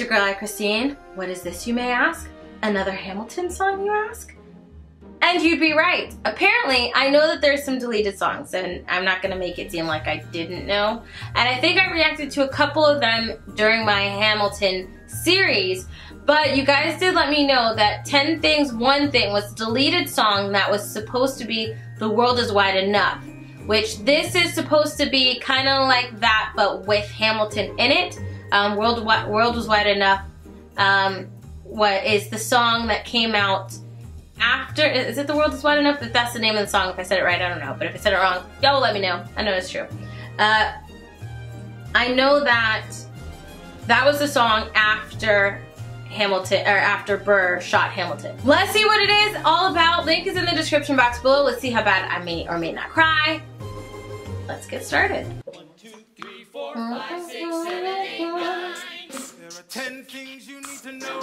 your girl AyChristene. What is this, you may ask? Another Hamilton song, you ask? And you'd be right. Apparently, I know that there's some deleted songs, and I'm not gonna make it seem like I didn't know. And I think I reacted to a couple of them during my Hamilton series, but you guys did let me know that 10 Things, One Thing was a deleted song that was supposed to be The World Is Wide Enough, which this is supposed to be kind of like that, but with Hamilton in it. World Was Wide Enough what is the song that came out after, is it The World Is Wide Enough? If that's the name of the song, if I said it right, I don't know. But if I said it wrong, y'all let me know. I know it's true. I know that that was the song after Hamilton, or after Burr shot Hamilton. Let's see what it is all about. Link is in the description box below. Let's see how bad I may or may not cry. Let's get started. 1, 2, 3, 4, 5, 6, 7, 8, 9. There are 10 things you need to know.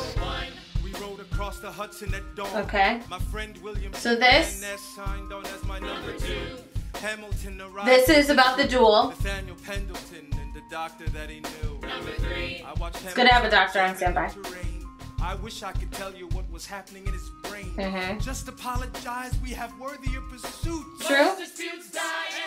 We rode across the Hudson at dawn. Okay. My friend William. So this. Signed on as my number 2. Hamilton arrived. This is about the duel. Nathaniel Pendleton and the doctor that he knew. Number 3. I watched it's good to have a doctor on standby. I wish I could tell you what was happening in his brain. Just apologize, we have worthier pursuits. True. Most disputes die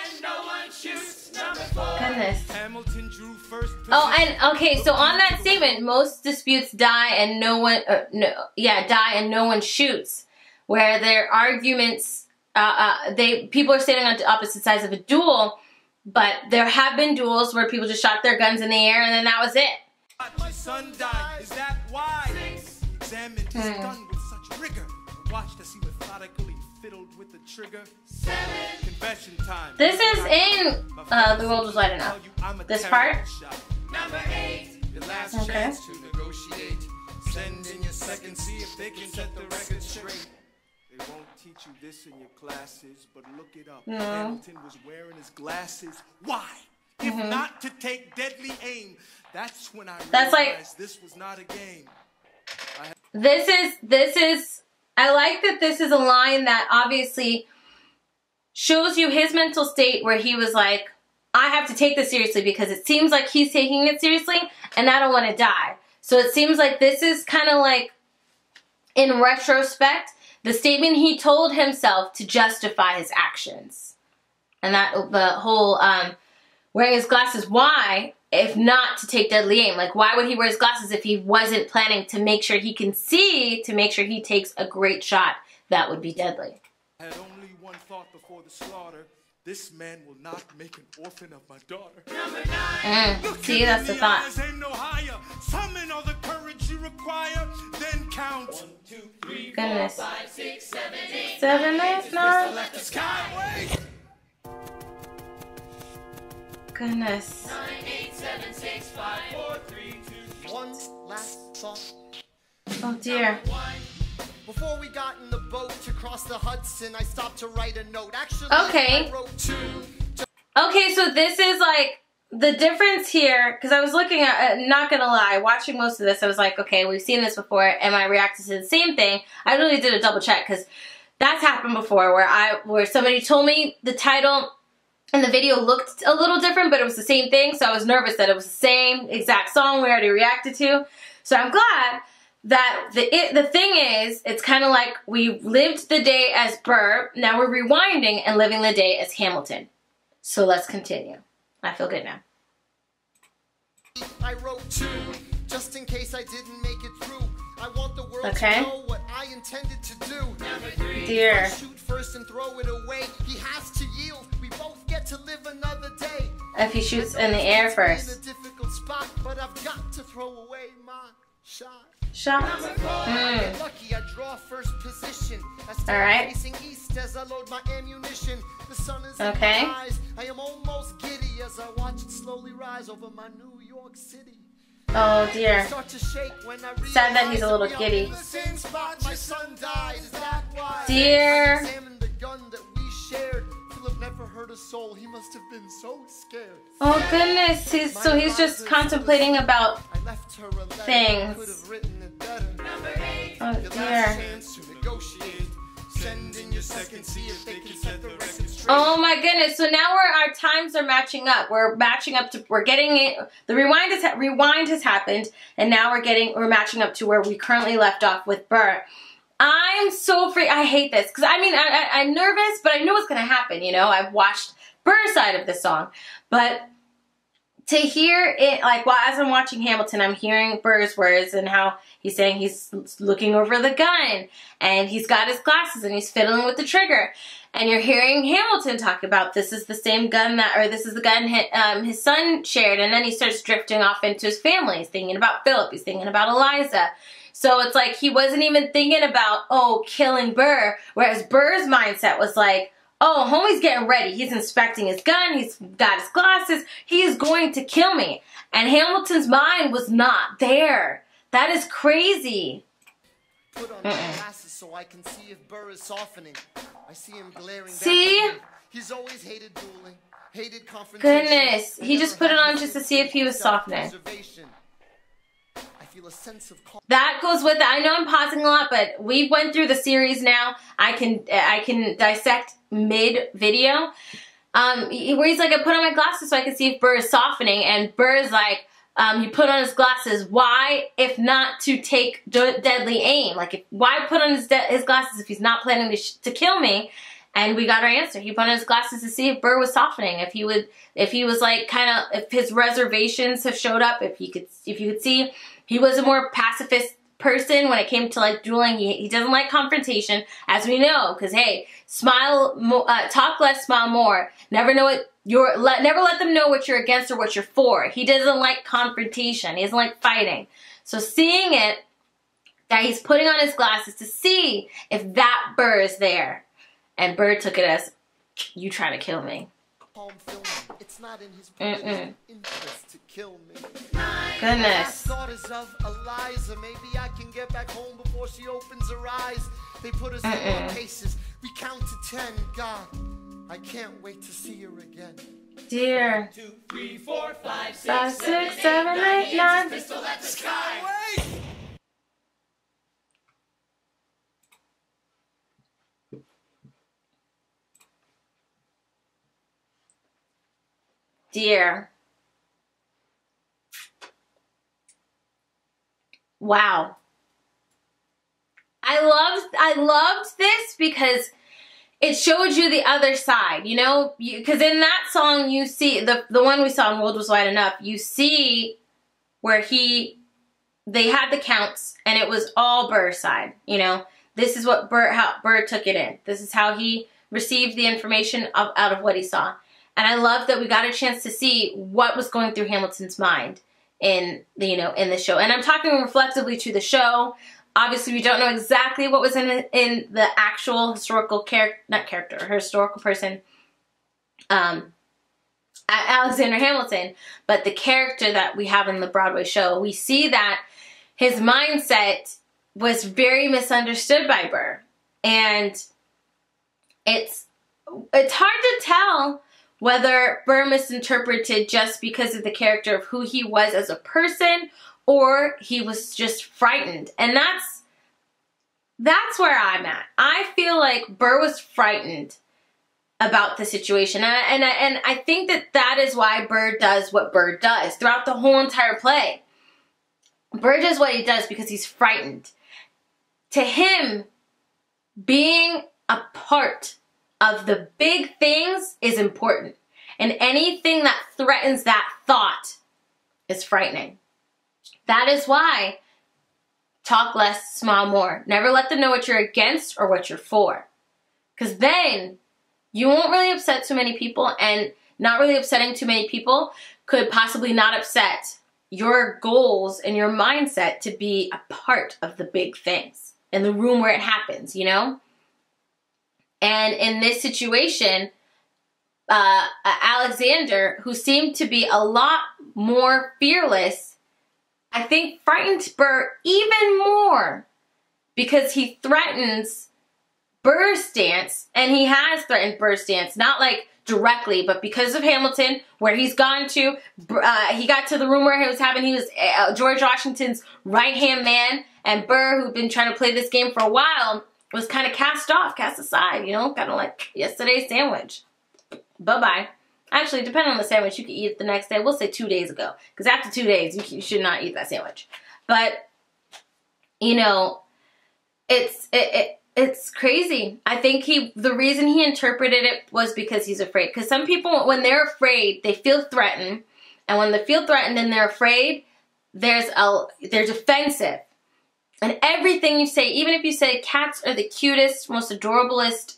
and no one shoots. Number 4. Goodness. Hamilton drew first position. Oh, and okay, so on that statement, most disputes die and no one, die and no one shoots. Where their arguments, people are standing on opposite sides of a duel, but there have been duels where people just shot their guns in the air and then that was it. My son died, is that why? Examined his gun with such rigor. Watched as he methodically fiddled with the trigger. 7. Confession time. This is in The World Was Wide Enough. This part. Number 8. Your last chance to negotiate. Send in your second, see if they can set the record straight. They won't teach you this in your classes, but look it up. Hamilton was wearing his glasses. Why? If not to take deadly aim. That's when I realized this was not a game. This is, I like that this is a line that obviously shows you his mental state where he was like, I have to take this seriously because it seems like he's taking it seriously and I don't want to die. So it seems like this is kind of like, in retrospect, the statement he told himself to justify his actions. And that, the whole, wearing his glasses, why? If not to take deadly aim. Like, why would he wear his glasses if he wasn't planning to make sure he can see, to make sure he takes a great shot that would be deadly? I had only one thought before the slaughter. This man will not make an orphan of my daughter. Number 9. See, that's the thought. Aim no higher. Summon all the courage you require, then count. 1, 2, 3, 4, Goodness. 5, 6, 7, 8, 7, 9. 8, 9. Left the skyway. Goodness. 9, 8, 7, 6, 5, 4, 3, 2, 1. One last thought. Oh dear. Before we got in the boat to cross the Hudson, I stopped to write a note. Actually, Okay. I wrote 2. Okay, so this is like the difference here, because I was looking at, not gonna lie, watching most of this, I was like, okay, we've seen this before, and I reacted to the same thing. I really did a double check, because that's happened before, where somebody told me the title, and the video looked a little different, but it was the same thing, so I was nervous that it was the same exact song we already reacted to. So I'm glad that the thing is, it's kind of like we lived the day as Burr, now we're rewinding and living the day as Hamilton. So let's continue. I feel good now. I wrote 2, just in case I didn't make it through. I want the world Okay. to know what I intended to do. Number 3. Dear. Shoot first and throw it away. He has to yield. We both get to live another day. If he shoots in the air In a first. difficult spot, but I've got to throw away my shot. Shot. Lucky I draw first position. I start Alright. facing east as I load my ammunition. The sun is Okay. in my eyes. I am almost giddy as I watch it slowly rise over my New York City. Oh dear. Start to shake when I Sad that he's a little realize giddy. we are in the same spot. My son died. Is that why? Dear. I examined the gun that we shared. Philip never hurt a soul. He must have been so scared. Oh goodness. He's just contemplating about I left her a letter. things. Could have written it better. Number 8. Oh Your last dear. chance to negotiate. Send in your second, see if they can set the record straight. Oh my goodness! So now our times are matching up. We're matching up to. We're getting it. The rewind has happened, and now we're matching up to where we currently left off with Burr. I'm so free. I hate this because I mean I'm nervous, but I know what's gonna happen. You know, I've watched Burr's side of the song, but to hear it, like, while as I'm watching Hamilton, I'm hearing Burr's words and how he's saying he's looking over the gun and he's got his glasses and he's fiddling with the trigger. And you're hearing Hamilton talk about this is the same gun this is the gun his son shared. And then he starts drifting off into his family. He's thinking about Philip. He's thinking about Eliza. So it's like he wasn't even thinking about, oh, killing Burr. Whereas Burr's mindset was like, oh, homie's getting ready. He's inspecting his gun. He's got his glasses. He is going to kill me. And Hamilton's mind was not there. That is crazy. Put on my glasses so I can see if Burr is softening. I see him glaring. See? Back. He's always hated dueling, hated confrontation. Goodness. He just put it on just to see if he was softening. I feel a sense of that goes with it. I know I'm pausing a lot, but we went through the series now. I can dissect mid-video. Where he's like, I put on my glasses so I can see if Burr is softening, and Burr's like, he put on his glasses. Why, if not to take deadly aim? Like, why put on his glasses if he's not planning to kill me? And we got our answer. He put on his glasses to see if Burr was softening. If he was like if his reservations have showed up. If you could see, he was a more pacifist person when it came to like dueling. He doesn't like confrontation, as we know, because hey, talk less, smile more. Never let them know what you're against or what you're for. He doesn't like confrontation. He doesn't like fighting. So seeing it, that he's putting on his glasses to see if that Burr is there, and Burr took it as, you trying to kill me. It's not in his interest to kill me. Goodness. Thought is of Eliza. Maybe I can get back home before she opens her eyes. They put us in cases. We count to 10. God, I can't wait to see her again. Dear. 1, 2, 3, 4, 5, 5, 6, 6, 7, 8, 9. Pistol at the sky. Dear. Wow. I loved this because it showed you the other side, you know? Because in that song you see, the one we saw in World Was Wide Enough, you see where they had the counts and it was all Burr's side, you know? This is what how Burr took it in. This is how he received the information out of what he saw. And I love that we got a chance to see what was going through Hamilton's mind in the show. And I'm talking reflectively to the show. Obviously, we don't know exactly what was in the actual historical historical person, Alexander Hamilton, but the character that we have in the Broadway show, we see that his mindset was very misunderstood by Burr. And it's hard to tell whether Burr misinterpreted just because of the character of who he was as a person, or he was just frightened. And that's where I'm at. I feel like Burr was frightened about the situation. And I think that is why Burr does what Burr does throughout the whole entire play. Burr does what he does because he's frightened. To him, being a part of the big things is important. And anything that threatens that thought is frightening. That is why talk less, smile more. Never let them know what you're against or what you're for. Because then you won't really upset too many people, and not really upsetting too many people could possibly not upset your goals and your mindset to be a part of the big things in the room where it happens, you know? And in this situation, Alexander, who seemed to be a lot more fearless, I think frightened Burr even more because he threatens Burr's stance, and he has threatened Burr's stance, not like directly, but because of Hamilton, where he's gone to, he got to the room where he was George Washington's right-hand man, and Burr, who'd been trying to play this game for a while, was kind of cast aside, you know, kind of like yesterday's sandwich. Bye-bye. Actually, depending on the sandwich, you can eat it the next day. We'll say 2 days ago. Because after 2 days, you should not eat that sandwich. But, you know, it's crazy. I think the reason he interpreted it was because he's afraid. Because some people, when they're afraid, they feel threatened. And when they feel threatened and they're afraid, they're defensive. And everything you say, even if you say cats are the cutest, most adorablest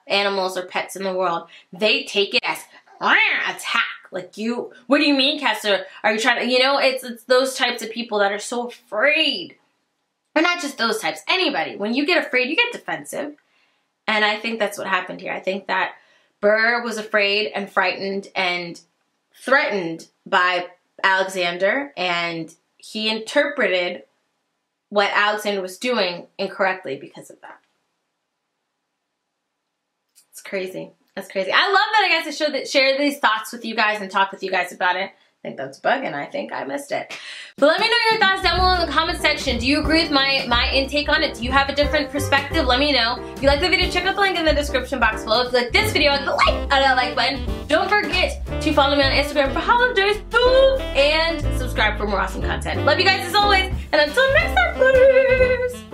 animals or pets in the world, they take it as attack. Like what do you mean, cats are you trying to, you know, it's those types of people that are so afraid. Or not just those types, anybody. When you get afraid, you get defensive. And I think that's what happened here. I think that Burr was afraid and frightened and threatened by Alexander, and he interpreted what Alexander was doing incorrectly because of that. It's crazy. That's crazy. I love that I got to share these thoughts with you guys and talk with you guys about it. I think that's bugging. I think I missed it. But let me know your thoughts down below in the comment section. Do you agree with my intake on it? Do you have a different perspective? Let me know. If you like the video, check out the link in the description box below. If you like this video, hit the like button. Don't forget to follow me on Instagram for holidays and subscribe for more awesome content. Love you guys as always, and until next time, please.